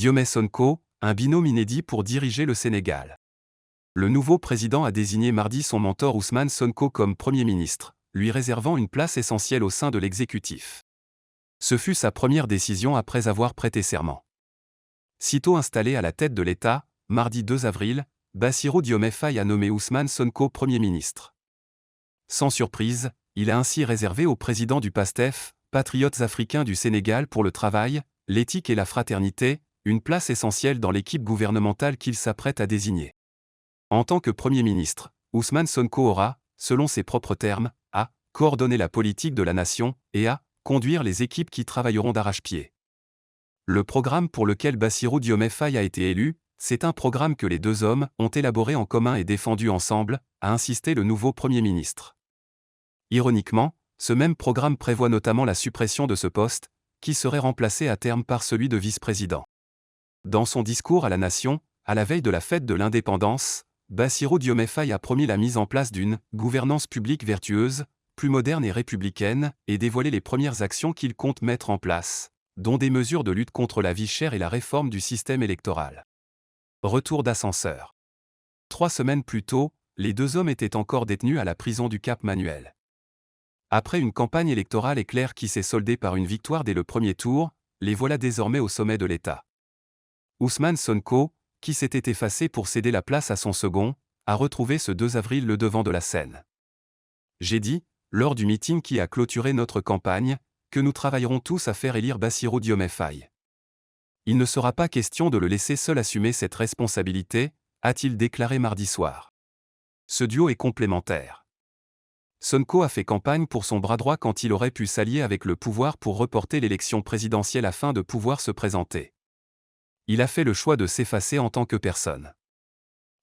Diomaye Sonko, un binôme inédit pour diriger le Sénégal. Le nouveau président a désigné mardi son mentor Ousmane Sonko comme Premier ministre, lui réservant une place essentielle au sein de l'exécutif. Ce fut sa première décision après avoir prêté serment. Sitôt installé à la tête de l'État, mardi 2 avril, Bassirou Diomaye Faye a nommé Ousmane Sonko Premier ministre. Sans surprise, il a ainsi réservé au président du PASTEF, Patriotes africains du Sénégal pour le travail, l'éthique et la fraternité, une place essentielle dans l'équipe gouvernementale qu'il s'apprête à désigner. En tant que Premier ministre, Ousmane Sonko aura, selon ses propres termes, à coordonner la politique de la nation et à conduire les équipes qui travailleront d'arrache-pied. Le programme pour lequel Bassirou Diomaye Faye a été élu, c'est un programme que les deux hommes ont élaboré en commun et défendu ensemble, a insisté le nouveau Premier ministre. Ironiquement, ce même programme prévoit notamment la suppression de ce poste, qui serait remplacé à terme par celui de vice-président. Dans son discours à la nation, à la veille de la fête de l'indépendance, Bassirou Diomaye Faye a promis la mise en place d'une gouvernance publique vertueuse, plus moderne et républicaine, et dévoilé les premières actions qu'il compte mettre en place, dont des mesures de lutte contre la vie chère et la réforme du système électoral. Retour d'ascenseur. 3 semaines plus tôt, les deux hommes étaient encore détenus à la prison du Cap-Manuel. Après une campagne électorale éclair qui s'est soldée par une victoire dès le premier tour, les voilà désormais au sommet de l'État. Ousmane Sonko, qui s'était effacé pour céder la place à son second, a retrouvé ce 2 avril le devant de la scène. J'ai dit, lors du meeting qui a clôturé notre campagne, que nous travaillerons tous à faire élire Bassirou Diomaye Faye. Il ne sera pas question de le laisser seul assumer cette responsabilité, a-t-il déclaré mardi soir. Ce duo est complémentaire. Sonko a fait campagne pour son bras droit quand il aurait pu s'allier avec le pouvoir pour reporter l'élection présidentielle afin de pouvoir se présenter. Il a fait le choix de s'effacer en tant que personne.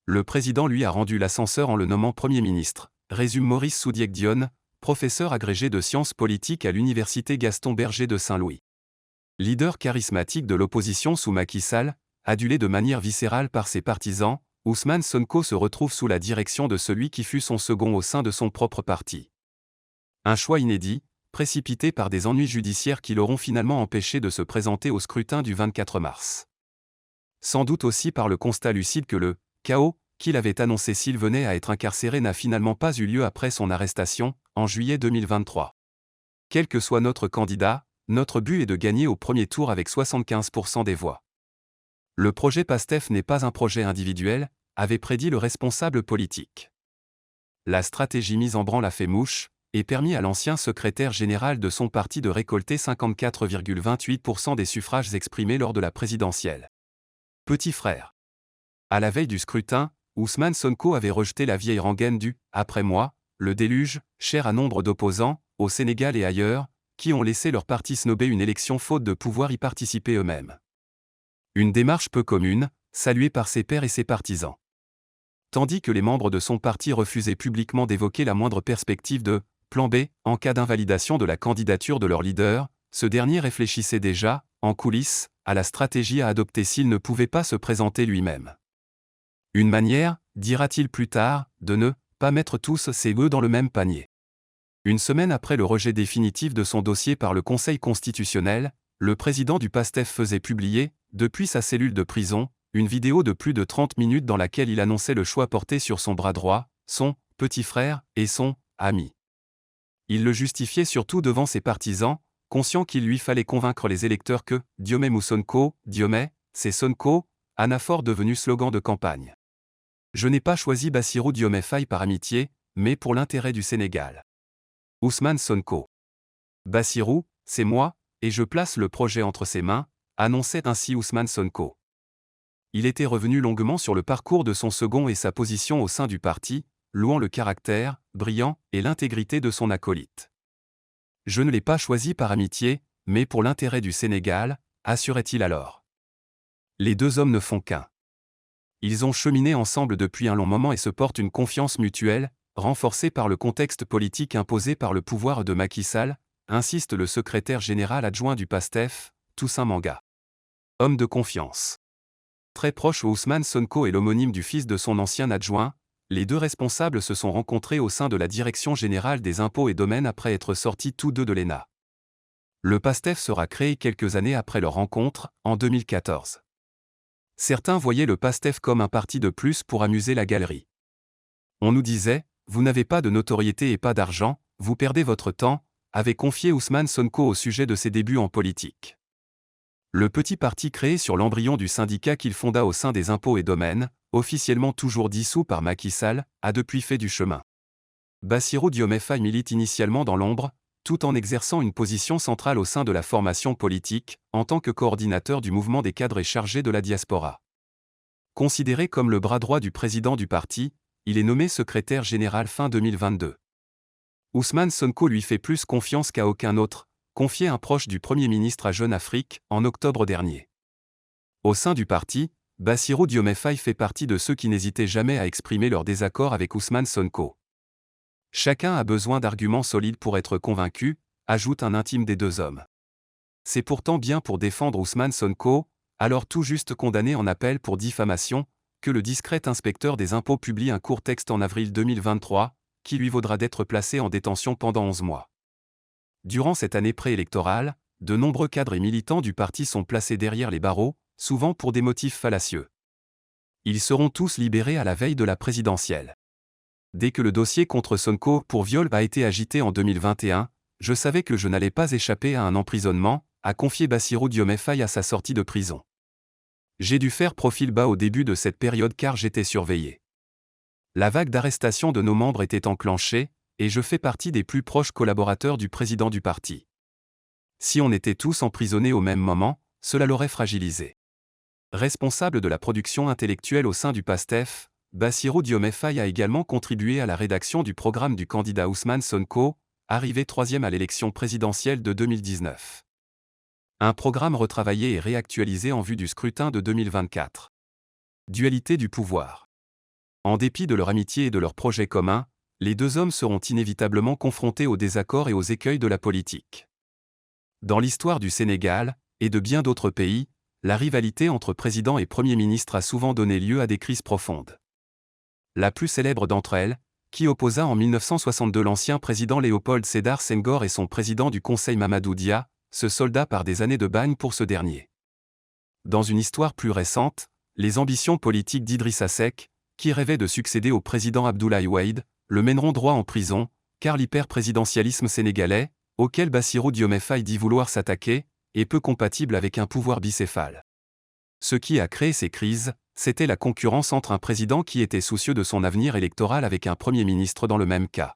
Le président lui a rendu l'ascenseur en le nommant Premier ministre, résume Maurice Soudiek-Dionne, professeur agrégé de sciences politiques à l'université Gaston Berger de Saint-Louis. Leader charismatique de l'opposition sous Macky Sall, adulé de manière viscérale par ses partisans, Ousmane Sonko se retrouve sous la direction de celui qui fut son second au sein de son propre parti. Un choix inédit, précipité par des ennuis judiciaires qui l'auront finalement empêché de se présenter au scrutin du 24 mars. Sans doute aussi par le constat lucide que le chaos qu'il avait annoncé s'il venait à être incarcéré n'a finalement pas eu lieu après son arrestation, en juillet 2023. Quel que soit notre candidat, notre but est de gagner au premier tour avec 75% des voix. Le projet PASTEF n'est pas un projet individuel, avait prédit le responsable politique. La stratégie mise en branle a fait mouche, et permis à l'ancien secrétaire général de son parti de récolter 54,28% des suffrages exprimés lors de la présidentielle. Petit frère. À la veille du scrutin, Ousmane Sonko avait rejeté la vieille rengaine du « après moi », le déluge, cher à nombre d'opposants, au Sénégal et ailleurs, qui ont laissé leur parti snober une élection faute de pouvoir y participer eux-mêmes. Une démarche peu commune, saluée par ses pairs et ses partisans. Tandis que les membres de son parti refusaient publiquement d'évoquer la moindre perspective de « plan B » en cas d'invalidation de la candidature de leur leader, ce dernier réfléchissait déjà, en coulisses, à la stratégie à adopter s'il ne pouvait pas se présenter lui-même. Une manière, dira-t-il plus tard, de ne pas mettre tous ses œufs dans le même panier. Une semaine après le rejet définitif de son dossier par le Conseil constitutionnel, le président du PASTEF faisait publier, depuis sa cellule de prison, une vidéo de plus de 30 minutes dans laquelle il annonçait le choix porté sur son bras droit, son petit frère et son ami. Il le justifiait surtout devant ses partisans, conscient qu'il lui fallait convaincre les électeurs que « Diomaye ou Sonko, Diomaye, c'est Sonko », anaphore devenu slogan de campagne. Je n'ai pas choisi Bassirou Diomaye Faye par amitié, mais pour l'intérêt du Sénégal. Ousmane Sonko. Bassirou, c'est moi, et je place le projet entre ses mains, annonçait ainsi Ousmane Sonko. Il était revenu longuement sur le parcours de son second et sa position au sein du parti, louant le caractère brillant et l'intégrité de son acolyte. Je ne l'ai pas choisi par amitié, mais pour l'intérêt du Sénégal, assurait-il alors. Les deux hommes ne font qu'un. Ils ont cheminé ensemble depuis un long moment et se portent une confiance mutuelle, renforcée par le contexte politique imposé par le pouvoir de Macky Sall, insiste le secrétaire général adjoint du PASTEF, Toussaint Manga. Homme de confiance. Très proche Ousmane Sonko est l'homonyme du fils de son ancien adjoint, les deux responsables se sont rencontrés au sein de la Direction générale des impôts et domaines après être sortis tous deux de l'ENA. Le PASTEF sera créé quelques années après leur rencontre, en 2014. Certains voyaient le PASTEF comme un parti de plus pour amuser la galerie. On nous disait, vous n'avez pas de notoriété et pas d'argent, vous perdez votre temps, avait confié Ousmane Sonko au sujet de ses débuts en politique. Le petit parti créé sur l'embryon du syndicat qu'il fonda au sein des impôts et domaines, officiellement toujours dissous par Macky Sall, a depuis fait du chemin. Bassirou Diomaye Faye milite initialement dans l'ombre, tout en exerçant une position centrale au sein de la formation politique, en tant que coordinateur du mouvement des cadres et chargé de la diaspora. Considéré comme le bras droit du président du parti, il est nommé secrétaire général fin 2022. Ousmane Sonko lui fait plus confiance qu'à aucun autre, confiait un proche du Premier ministre à Jeune Afrique, en octobre dernier. Au sein du parti, Bassirou Diomaye Faye fait partie de ceux qui n'hésitaient jamais à exprimer leur désaccord avec Ousmane Sonko. Chacun a besoin d'arguments solides pour être convaincu, ajoute un intime des deux hommes. C'est pourtant bien pour défendre Ousmane Sonko, alors tout juste condamné en appel pour diffamation, que le discret inspecteur des impôts publie un court texte en avril 2023, qui lui vaudra d'être placé en détention pendant 11 mois. Durant cette année préélectorale, de nombreux cadres et militants du parti sont placés derrière les barreaux, souvent pour des motifs fallacieux. Ils seront tous libérés à la veille de la présidentielle. Dès que le dossier contre Sonko pour viol a été agité en 2021, je savais que je n'allais pas échapper à un emprisonnement, a confié Bassirou Diomaye Faye à sa sortie de prison. J'ai dû faire profil bas au début de cette période car j'étais surveillé. La vague d'arrestation de nos membres était enclenchée, et je fais partie des plus proches collaborateurs du président du parti. Si on était tous emprisonnés au même moment, cela l'aurait fragilisé. Responsable de la production intellectuelle au sein du PASTEF, Bassirou Diomaye Faye a également contribué à la rédaction du programme du candidat Ousmane Sonko, arrivé 3e à l'élection présidentielle de 2019. Un programme retravaillé et réactualisé en vue du scrutin de 2024. Dualité du pouvoir. En dépit de leur amitié et de leurs projets communs, les deux hommes seront inévitablement confrontés aux désaccords et aux écueils de la politique. Dans l'histoire du Sénégal, et de bien d'autres pays, la rivalité entre président et Premier ministre a souvent donné lieu à des crises profondes. La plus célèbre d'entre elles, qui opposa en 1962 l'ancien président Léopold Sédar Senghor et son président du Conseil Mamadou Dia, se solda par des années de bagne pour ce dernier. Dans une histoire plus récente, les ambitions politiques d'Idrissa Seck, qui rêvait de succéder au président Abdoulaye Wade, le mèneront droit en prison, car l'hyper-présidentialisme sénégalais, auquel Bassirou Diomaye Faye dit vouloir s'attaquer, est peu compatible avec un pouvoir bicéphale. Ce qui a créé ces crises, c'était la concurrence entre un président qui était soucieux de son avenir électoral avec un Premier ministre dans le même cas.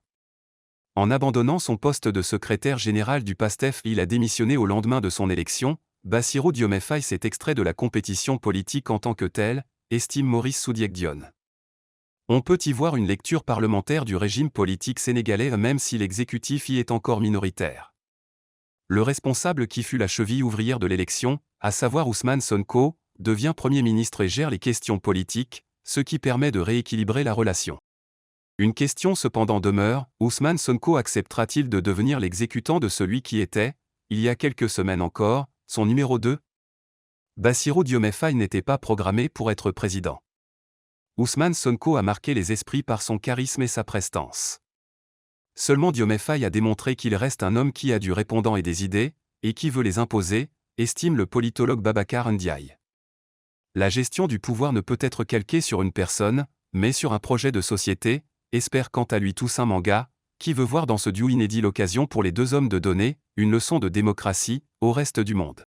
En abandonnant son poste de secrétaire général du PASTEF, il a démissionné au lendemain de son élection. Bassirou Diomaye Faye s'est extrait de la compétition politique en tant que telle, estime Maurice Soudiek-Dione. On peut y voir une lecture parlementaire du régime politique sénégalais même si l'exécutif y est encore minoritaire. Le responsable qui fut la cheville ouvrière de l'élection, à savoir Ousmane Sonko, devient Premier ministre et gère les questions politiques, ce qui permet de rééquilibrer la relation. Une question cependant demeure, Ousmane Sonko acceptera-t-il de devenir l'exécutant de celui qui était, il y a quelques semaines encore, son numéro 2 ? Bassirou Diomaye Faye n'était pas programmé pour être président. Ousmane Sonko a marqué les esprits par son charisme et sa prestance. Seulement Diomaye Faye a démontré qu'il reste un homme qui a du répondant et des idées, et qui veut les imposer, estime le politologue Babacar Ndiaye. La gestion du pouvoir ne peut être calquée sur une personne, mais sur un projet de société, espère quant à lui Toussaint Manga, qui veut voir dans ce duo inédit l'occasion pour les deux hommes de donner une leçon de démocratie au reste du monde.